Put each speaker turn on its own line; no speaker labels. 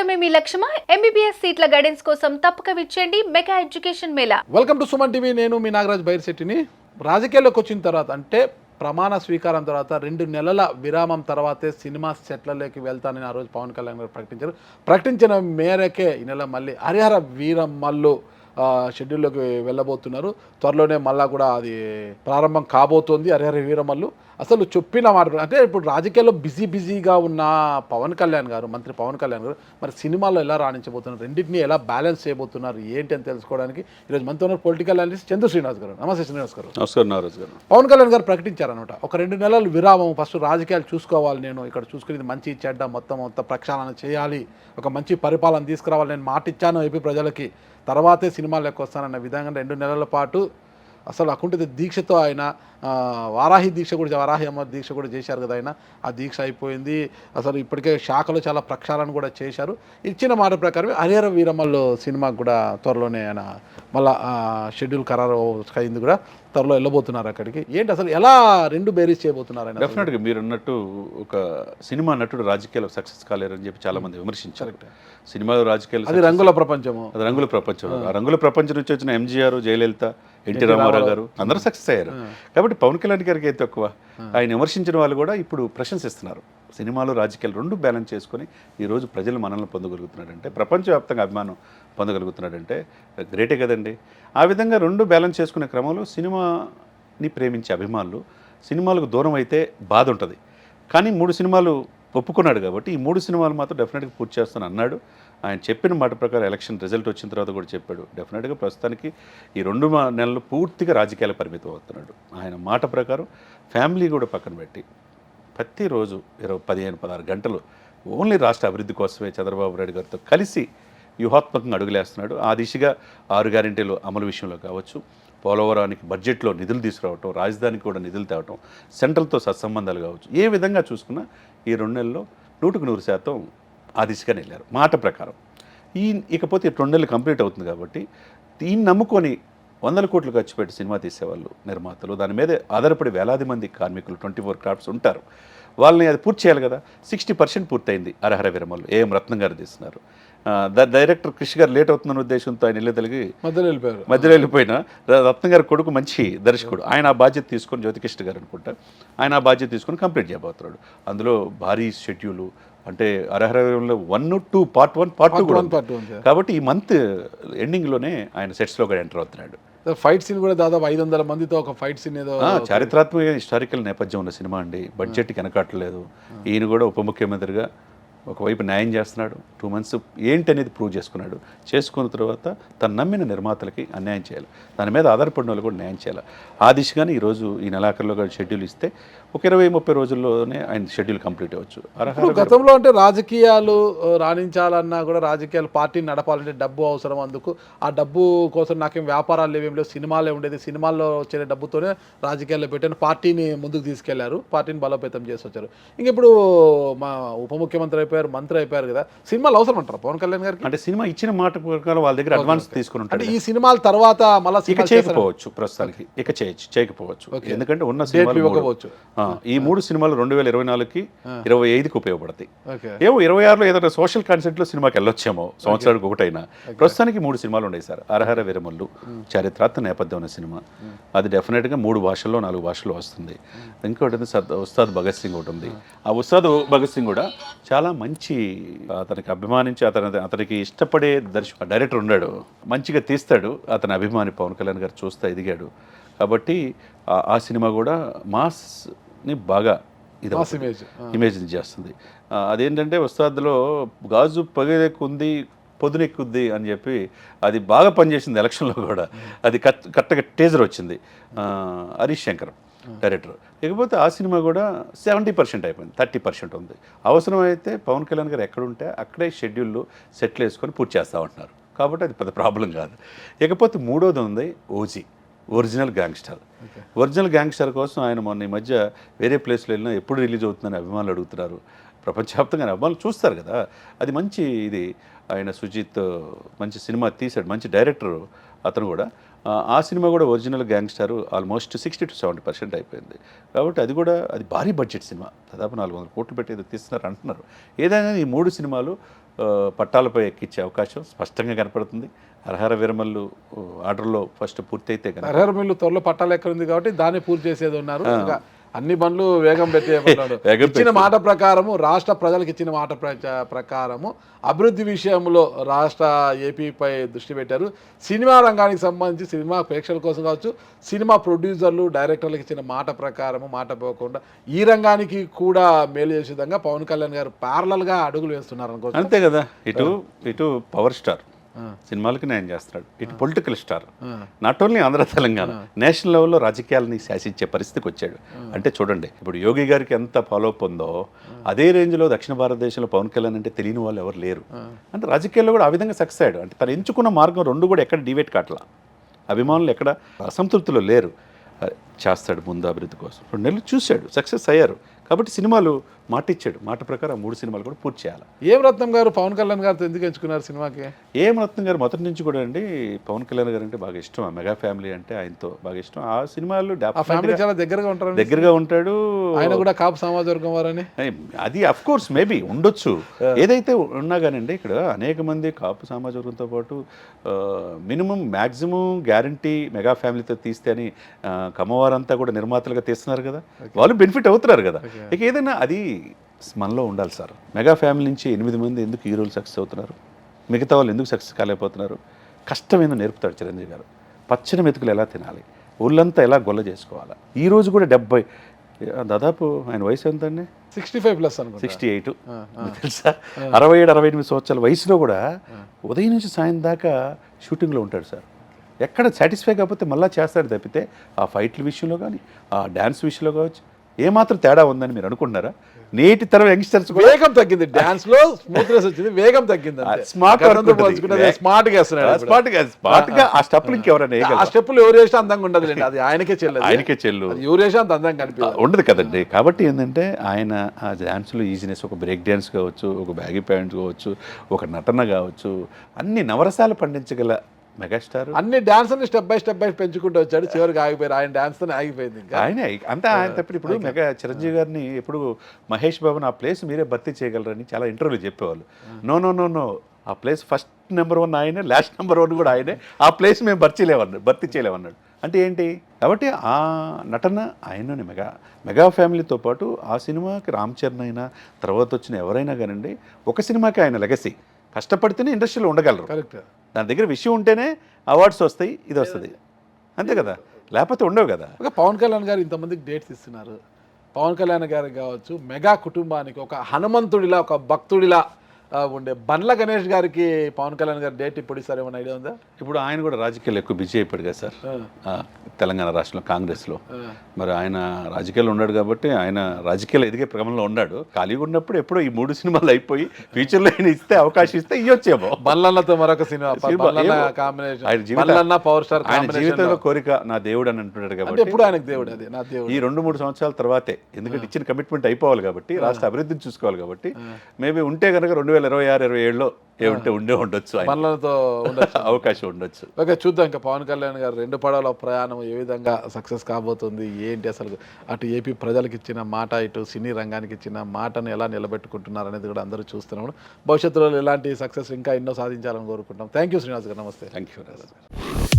చదవడమే మీ లక్ష్యమా? MBBS సీట్ల guidance కోసం తప్పక విచ్చేయండి mega education mela.
Welcome to Suman TV. నేను మీ నాగరాజ్ బైర్శెట్టిని. రాజకీయాల్లోకి వచ్చిన తర్వాత అంటే ప్రమాణ స్వీకారం తర్వాత 2 నెలల విరామం తర్వాతే సినిమా సెట్లలోకి వెళ్తానని ఆ రోజు పవన్ కళ్యాణ్ గారు ప్రకటించారు. ప్రకటించిన మేరకే ఈ నెల మళ్ళీ హరిహర వీరమ్మల్లు షెడ్యూల్లోకి వెళ్ళబోతున్నారు. త్వరలోనే మళ్ళా కూడా అది ప్రారంభం కాబోతోంది హరిహర వీరమల్లు. అసలు చెప్పిన మాట అంటే ఇప్పుడు రాజకీయాల్లో బిజీగా ఉన్న పవన్ కళ్యాణ్ గారు, మంత్రి పవన్ కళ్యాణ్ గారు మరి సినిమాల్లో ఎలా రాణించబోతున్నారు, రెండింటిని ఎలా బ్యాలెన్స్ చేయబోతున్నారు ఏంటి అని తెలుసుకోవడానికి ఈరోజు మనతో ఉన్న పొలిటికల్ అనలిస్ట్ చందు శ్రీనివాస్ గారు. నమస్తే శ్రీనివాస్ గారు.
నమస్కారం నాగరాజ్ గారు.
పవన్ కళ్యాణ్ గారు ప్రకటించారనమాట, ఒక 2 నెలలు విరామం, ఫస్ట్ రాజకీయాలు చూసుకోవాలి, నేను ఇక్కడ చూసుకునేది మంచి చెడ్డ మొత్తం ప్రక్షాళన చేయాలి, ఒక మంచి పరిపాలన తీసుకురావాలి, నేను మాట ఇచ్చాను ఏపీ ప్రజలకి, తర్వాతే సినిమాలకు వస్తానన్న విధంగా 2 నెలల పాటు అసలు అకుంఠిత దీక్షతో ఆయన వారాహి అమ్మ దీక్ష కూడా చేశారు కదా ఆయన. ఆ దీక్ష అయిపోయింది. అసలు ఇప్పటికే శాఖలో చాలా ప్రక్షాళన కూడా చేశారు. ఇచ్చిన మాట ప్రకారమే హరిహర వీరమల్లు సినిమాకు కూడా త్వరలోనే ఆయన మళ్ళా షెడ్యూల్ ఖరారు అయింది, కూడా త్వరలో వెళ్ళబోతున్నారు అక్కడికి. ఏంటి అసలు ఎలా 2 బేరీస్ చేయబోతున్నారు ఆయన?
డెఫినెట్గా మీరు అన్నట్టు ఒక సినిమా నటుడు రాజకీయాల్లో సక్సెస్ కాలేరని చెప్పి చాలా మంది విమర్శించారు. సినిమాలో రాజకీయాలు
అది రంగుల ప్రపంచము,
అది రంగుల ప్రపంచం. ఆ రంగుల ప్రపంచం నుంచి వచ్చిన ఎంజీఆర్, జయలలిత, ఎన్టీ రామారావు గారు అందరూ సక్సెస్ అయ్యారు. కాబట్టి పవన్ కళ్యాణ్ గారికి అయితే తక్కువ. ఆయన విమర్శించిన వాళ్ళు కూడా ఇప్పుడు ప్రశంసిస్తున్నారు. సినిమాలు రాజకీయాలు 2 బ్యాలెన్స్ చేసుకొని ఈరోజు ప్రజలు మనల్ని పొందగలుగుతున్నాడంటే, ప్రపంచవ్యాప్తంగా అభిమానం పొందగలుగుతున్నాడంటే గ్రేటే కదండి. ఆ విధంగా 2 బ్యాలెన్స్ చేసుకునే క్రమంలో సినిమాని ప్రేమించే అభిమానులు సినిమాలకు దూరం అయితే బాధ ఉంటుంది. కానీ 3 సినిమాలు ఒప్పుకున్నాడు కాబట్టి ఈ 3 సినిమాలు మాత్రం డెఫినెట్గా పూర్తి చేస్తాను అన్నాడు. ఆయన చెప్పిన మాట ప్రకారం ఎలక్షన్ రిజల్ట్ వచ్చిన తర్వాత కూడా చెప్పాడు. డెఫినెట్గా ప్రస్తుతానికి ఈ 2 నెలలు పూర్తిగా రాజకీయాలకు పరిమితం అవుతున్నాడు. ఆయన మాట ప్రకారం ఫ్యామిలీ కూడా పక్కన పెట్టి ప్రతిరోజు 15-16 గంటలు ఓన్లీ రాష్ట్ర అభివృద్ధి కోసమే చంద్రబాబు నాయుడు గారితో కలిసి వ్యూహాత్మకంగా అడుగులేస్తున్నాడు. ఆ దిశగా 6 గ్యారెంటీలు అమలు విషయంలో కావచ్చు, పోలవరానికి బడ్జెట్లో నిధులు తీసుకురావటం, రాజధానికి కూడా నిధులు తేవటం, సెంట్రల్తో సత్సంబంధాలు కావచ్చు, ఏ విధంగా చూసుకున్నా ఈ 2 నెలల్లో 100% ఆ దిశగానే వెళ్ళారు మాట ప్రకారం. ఇకపోతే 2 నెలలు కంప్లీట్ అవుతుంది కాబట్టి దీన్ని నమ్ముకొని 100 కోట్లు ఖర్చు పెట్టి సినిమా తీసేవాళ్ళు, నిర్మాతలు, దాని మీద ఆధారపడి వేలాది మంది కార్మికులు 24 క్రాఫ్ట్స్ ఉంటారు. వాళ్ళని అది పూర్తి చేయాలి కదా. 60% పూర్తయింది హరిహర వీరమల్లు. ఏఎం రత్నం గారు తీస్తున్నారు. డైరెక్టర్ కృషి గారు లేట్ అవుతుందన్న ఉద్దేశంతో ఆయన వెళ్ళేదలిగి మధ్యలో వెళ్ళిపోయిన రత్నం గారి కొడుకు మంచి దర్శకుడు, ఆయన ఆ బాధ్యత తీసుకొని, జ్యోతికృష్ణ గారు అనుకుంటా, ఆయన ఆ బాధ్యత తీసుకొని కంప్లీట్ చేయబోతున్నాడు. అందులో భారీ షెడ్యూలు అంటే హరిహర వీరమల్లు 1, 2 పార్ట్ 1, పార్ట్ 2 కూడా ఉంది. కాబట్టి ఈ మంత్ ఎండింగ్లోనే ఆయన సెట్స్లో కూడా ఎంటర్ అవుతున్నాడు.
ఫైట్ సీన్ కూడా దాదాపు 500 మందితో ఒక ఫైట్ సీన్ ఏదో
చారిత్రాత్మక హిస్టారికల్ నేపథ్యం ఉన్న సినిమా అండి. బడ్జెట్కి వెనకట్లేదు. ఈయన కూడా ఉప ముఖ్యమంత్రిగా ఒకవైపు న్యాయం చేస్తున్నాడు. 2 మంత్స్ ఏంటి అనేది ప్రూవ్ చేసుకున్న తర్వాత తను నమ్మిన నిర్మాతలకి అన్యాయం చేయాలి, దాని మీద ఆధారపడిన వాళ్ళు కూడా న్యాయం చేయాలి. ఆ దిశగానే ఈరోజు ఈ నెలాఖరులో షెడ్యూల్ ఇస్తే ఒక 20-30 రోజుల్లోనే ఆయన షెడ్యూల్ కంప్లీట్ అవ్వచ్చు.
గతంలో అంటే రాజకీయాలు రాణించాలన్నా కూడా, రాజకీయాలు పార్టీని నడపాలంటే డబ్బు అవసరం. అందుకు ఆ డబ్బు కోసం నాకేం వ్యాపారాలు లేవేం లేవు, సినిమాలే ఉండేది, సినిమాల్లో వచ్చే డబ్బుతోనే రాజకీయాల్లో పెట్టాను, పార్టీని ముందుకు తీసుకెళ్లారు, పార్టీని బలోపేతం చేసి వచ్చారు. ఇంక ఇప్పుడు మా ఉప ముఖ్యమంత్రి అయిపోయారు, మంత్రి అయిపోయారు కదా, సినిమాలు అవసరం అంటారు పవన్ కళ్యాణ్ గారికి?
అంటే సినిమా ఇచ్చిన మాట ప్రకారం వాళ్ళ దగ్గర అడ్వాన్స్ తీసుకుని ఉంటారు.
అంటే ఈ సినిమాల తర్వాత మళ్ళీ
చేయకపోవచ్చు, ప్రస్తుతానికి చేయకపోవచ్చు. ఎందుకంటే ఉన్న సినిమాలు ఇవ్వకపోవచ్చు. ఈ 3 సినిమాలు 2024కి 25కి ఉపయోగపడతాయి. ఏమో 26లో ఏదైనా సోషల్ కాన్సెప్ట్లో సినిమాకి వెళ్ళొచ్చేమో, సంవత్సరానికి ఒకటైనా. ప్రస్తుతానికి 3 సినిమాలు ఉన్నాయి సార్. హరిహర వీరమల్లు చారిత్రాత్మక నేపథ్యం ఉన్న సినిమా, అది డెఫినెట్గా 3 భాషల్లో 4 భాషల్లో వస్తుంది. ఇంకోటి ఉస్తాద్ భగత్ సింగ్ ఒకటి ఉంది. ఆ ఉస్తాద్ భగత్ సింగ్ కూడా చాలా మంచి, అతనికి అభిమానించి అతనికి ఇష్టపడే డైరెక్టర్ ఉన్నాడు, మంచిగా తీస్తాడు. అతని అభిమాని పవన్ కళ్యాణ్ గారు చూస్తా ఎదిగాడు కాబట్టి ఆ సినిమా కూడా మాస్ని బాగా ఇమేజ్ చేస్తుంది. అదేంటంటే ఉస్తాద్లో గాజు పగిలెక్కుంది, పొదునెక్కుద్ది అని చెప్పి అది బాగా పనిచేసింది ఎలక్షన్లో కూడా. అది కరెక్ట్గా టేజర్ వచ్చింది. హరీష్ శంకర్ డైరెక్టర్. ఇకపోతే ఆ సినిమా కూడా 70% అయిపోయింది, 30% ఉంది. అవసరమైతే పవన్ కళ్యాణ్ గారు ఎక్కడుంటే అక్కడే షెడ్యూల్లో సెట్లు వేసుకొని పూర్తి చేస్తూ ఉంటున్నారు కాబట్టి అది పెద్ద ప్రాబ్లం కాదు. ఇకపోతే 3వది ఉంది ఓజీ, ఒరిజినల్ గ్యాంగ్స్టర్ కోసం ఆయన మొన్న ఈ మధ్య వేరే ప్లేస్లో వెళ్ళినా ఎప్పుడు రిలీజ్ అవుతుందని అభిమానులు అడుగుతున్నారు. ప్రపంచవ్యాప్తంగా అభిమానులు చూస్తారు కదా. అది మంచి ఇది. ఆయన సుజిత్ మంచి సినిమా తీశాడు, మంచి డైరెక్టర్ అతను కూడా. ఆ సినిమా కూడా ఒరిజినల్ గ్యాంగ్స్టర్ ఆల్మోస్ట్ 60 to 70% అయిపోయింది. కాబట్టి అది కూడా అది భారీ బడ్జెట్ సినిమా, దాదాపు 400 కోట్లు పెట్టి తీస్తున్నారు అంటున్నారు. ఏదైనా ఈ 3 సినిమాలు పట్టాలపై ఎక్కించే అవకాశం స్పష్టంగా కనపడుతుంది. హరహర వీరమల్లు ఆర్డర్లో ఫస్ట్ పూర్తయితే కనుక
హరహర మిల్లు త్వరలో పట్టాలు ఎక్కడ ఉంది కాబట్టి దాన్ని పూర్తి చేసేది ఉన్నారు. ఇంకా అన్ని బండ్లు వేగం పెట్టేయమన్నాడు. ఇచ్చిన మాట ప్రకారము, రాష్ట్ర ప్రజలకు ఇచ్చిన మాట ప్రకారము అభివృద్ధి విషయంలో రాష్ట్ర ఏపీపై దృష్టి పెట్టారు. సినిమా రంగానికి సంబంధించి సినిమా ప్రేక్షకుల కోసం కావచ్చు, సినిమా ప్రొడ్యూసర్లు డైరెక్టర్లకు ఇచ్చిన మాట ప్రకారము మాట పోకుండా ఈ రంగానికి కూడా మేలు చేసే విధంగా పవన్ కళ్యాణ్ గారు ప్యారలల్గా అడుగులు వేస్తున్నారు అనుకోవచ్చు.
అంతే కదా. ఇటు పవర్ స్టార్ సినిమాలకి న్యాయం చేస్తున్నాడు, ఇటు political star, not only Andhra Telangana, national లెవెల్లో రాజకీయాలని శాసించే పరిస్థితికి వచ్చాడు. అంటే చూడండి, ఇప్పుడు యోగి గారికి ఎంత ఫాలోఅప్ ఉందో అదే రేంజ్లో దక్షిణ భారతదేశంలో పవన్ కళ్యాణ్ అంటే తెలియని వాళ్ళు ఎవరు లేరు. అంటే రాజకీయాల్లో కూడా ఆ విధంగా సక్సెస్ అయ్యాడు. అంటే తను ఎంచుకున్న మార్గం రెండు కూడా ఎక్కడ డివేట్ కావట్లా, అభిమానులు ఎక్కడ అసంతృప్తిలో లేరు. చేస్తాడు ముందు అభివృద్ధి కోసం. 2 నెలలు చూశాడు, సక్సెస్ అయ్యారు. కాబట్టి సినిమాలు మాట ఇచ్చాడు, మాట ప్రకారం 3 సినిమాలు కూడా పూర్తి చేయాలి.
ఏం రత్నం గారు పవన్ కళ్యాణ్ గారితో ఎందుకు ఎంచుకున్నారు సినిమాకి?
ఏం రత్నం గారు మొదటి నుంచి కూడా అండి పవన్ కళ్యాణ్ గారు అంటే బాగా ఇష్టం. ఆ మెగా ఫ్యామిలీ అంటే ఆయనతో బాగా ఇష్టం. ఆ సినిమాలు
ఫ్యామిలీ చాలా దగ్గరగా ఉంటారు,
దగ్గరగా ఉంటాడు.
ఆయన కూడా కాపు సమాజ వర్గం వారని
అది అఫ్ కోర్స్ మేబీ ఉండొచ్చు. ఏదైతే ఉన్నా కానండి ఇక్కడ అనేక మంది కాపు సమాజ వర్గంతో పాటు మినిమం మ్యాక్సిమం గ్యారంటీ మెగా ఫ్యామిలీతో తీస్తే అని కమ్మవారంతా కూడా నిర్మాతలుగా తీస్తున్నారు కదా, వాళ్ళు బెనిఫిట్ అవుతున్నారు కదా. ఇక ఏదైనా అది మనలో ఉండాలి సార్. మెగా ఫ్యామిలీ నుంచి 8 మంది ఎందుకు హీరోలు సక్సెస్ అవుతున్నారు, మిగతా వాళ్ళు ఎందుకు సక్సెస్ కాలేకపోతున్నారు? కష్టమేందో నేర్పుతాడు చిరంజీవి గారు. పచ్చని మెతుకులు ఎలా తినాలి, ఒళ్ళంతా ఎలా గొల్ల చేసుకోవాలి. ఈ రోజు కూడా 70 దాదాపు ఆయన వయసు ఎంత అండి?
65+ అనుకో,
68 తెలుసా. 67-68 సంవత్సరాల వయసులో కూడా ఉదయం నుంచి సాయం దాకా షూటింగ్లో ఉంటాడు సార్. ఎక్కడ సాటిస్ఫై కాకపోతే మళ్ళీ చేస్తాడు తప్పితే ఆ ఫైట్ల విషయంలో కానీ ఆ డ్యాన్స్ విషయంలో కావచ్చు ఏమాత్రం తేడా ఉందని మీరు అనుకుంటున్నారా? నేటి తరం యంగ్స్టర్స్
వేగం తగ్గింది, డాన్స్ లో స్మూత్నెస్ వచ్చింది, వేగం తగ్గింది.
స్మార్ట్
స్మార్ట్ గా
ఆ స్టెప్లు ఇంకెవరైనా
ఆ స్టెప్పులు ఎవరు వేసినా అందంగా ఉండదు, అది ఆయనకే చెల్లు, ఎవరు వేసినా అంత అందంగా కనిపిస్తుంది
ఉండదు కదండి. కాబట్టి ఏంటంటే ఆయన ఆ డాన్స్లో ఈజీనెస్, ఒక బ్రేక్ డాన్స్ కావచ్చు, ఒక బ్యాగీ ప్యాంట్స్ కావచ్చు, ఒక నటన కావచ్చు, అన్ని నవరసాలు పండించగల మెగాస్టార్.
అన్ని డాన్స్ స్టెప్ బై పెంచుకుంటూ వచ్చాడు, చివరికి ఆగిపోయారు. ఆయన డాన్స్ తో ఆగిపోయింది.
ఆయన అంతా ఆయన తప్పి. ఇప్పుడు మెగా చిరంజీవి గారిని ఎప్పుడు మహేష్ బాబుని ఆ ప్లేస్ మీరే భర్తీ చేయగలరని చాలా ఇంటర్వ్యూలు చెప్పేవాళ్ళు. నో ఆ ప్లేస్ ఫస్ట్ నెంబర్ 1 ఆయనే, లాస్ట్ నెంబర్ 1 కూడా ఆయనే, ఆ ప్లేస్ మేము భర్తీ చేయలేమన్నాడు. అంటే ఏంటి? కాబట్టి ఆ నటన ఆయనని మెగా ఫ్యామిలీతో పాటు ఆ సినిమాకి రామ్ చరణ్ అయినా తర్వాత వచ్చిన ఎవరైనా కానివ్వండి, ఒక సినిమాకి ఆయన లెగసీ. కష్టపడితేనే ఇండస్ట్రీలో ఉండగలరు.
కరెక్ట్.
దాని దగ్గర విషయం ఉంటేనే అవార్డ్స్ వస్తాయి, ఇది వస్తుంది, అంతే కదా, లేకపోతే ఉండవు కదా.
ఒక పవన్ కళ్యాణ్ గారు ఇంతమందికి డేట్స్ ఇస్తున్నారు. పవన్ కళ్యాణ్ గారికి కావచ్చు, మెగా కుటుంబానికి ఒక హనుమంతుడిలా, ఒక భక్తుడిలా ఉండే బండ్ల గణేష్ గారికి పవన్ కళ్యాణ్ గారు డేట్ ఇప్పుడు ఇస్తారు, ఏమైనా ఐడియా ఉందా?
ఇప్పుడు ఆయన కూడా రాజకీయాలు ఎక్కువ బిజీ అయిపోయాడు కదా సార్, తెలంగాణ రాష్ట్రంలో కాంగ్రెస్లో. మరి ఆయన రాజకీయాలు ఉన్నాడు కాబట్టి ఆయన రాజకీయాలు ఎదిగే క్రమంలో ఉన్నాడు. ఖాళీగా ఉన్నప్పుడు ఎప్పుడో ఈ 3 సినిమాలు అయిపోయి ఫ్యూచర్లో ఆయన అవకాశం ఇస్తే ఇవ్వచ్చేమో.
బల్లన్నతో మరొక సినిమా కాంబినేషన్, పవర్ స్టార్.
ఆయన జీవితంలో కోరిక నా దేవుడు అని అంటున్నాడు కాబట్టి
ఎప్పుడు ఆయనకు దేవుడు, అది నా దేవుడు.
ఈ 2-3 సంవత్సరాల తర్వాతే, ఎందుకంటే ఇచ్చిన కమిట్మెంట్ అయిపోవాలి కాబట్టి, రాష్ట్ర అభివృద్ధిని చూసుకోవాలి కాబట్టి, మేబీ ఉంటే కనుక 2026-27లో ఏమంటే ఉండొచ్చు, అవకాశం ఉండొచ్చు.
ఓకే, చూద్దాం. ఇంకా పవన్ కళ్యాణ్ గారు 2 పడవల ప్రయాణం ఏ విధంగా సక్సెస్ కాబోతుంది, ఏంటి అసలు అటు ఏపీ ప్రజలకు ఇచ్చిన మాట, ఇటు సినీ రంగానికి ఇచ్చిన మాటను ఎలా నిలబెట్టుకుంటున్నారు అనేది కూడా అందరూ చూస్తున్నాము. భవిష్యత్తులో ఇలాంటి సక్సెస్ ఇంకా ఎన్నో సాధించాలని కోరుకుంటాం. థ్యాంక్ యూ శ్రీనివాస్ గారు, నమస్తే.
Thank you.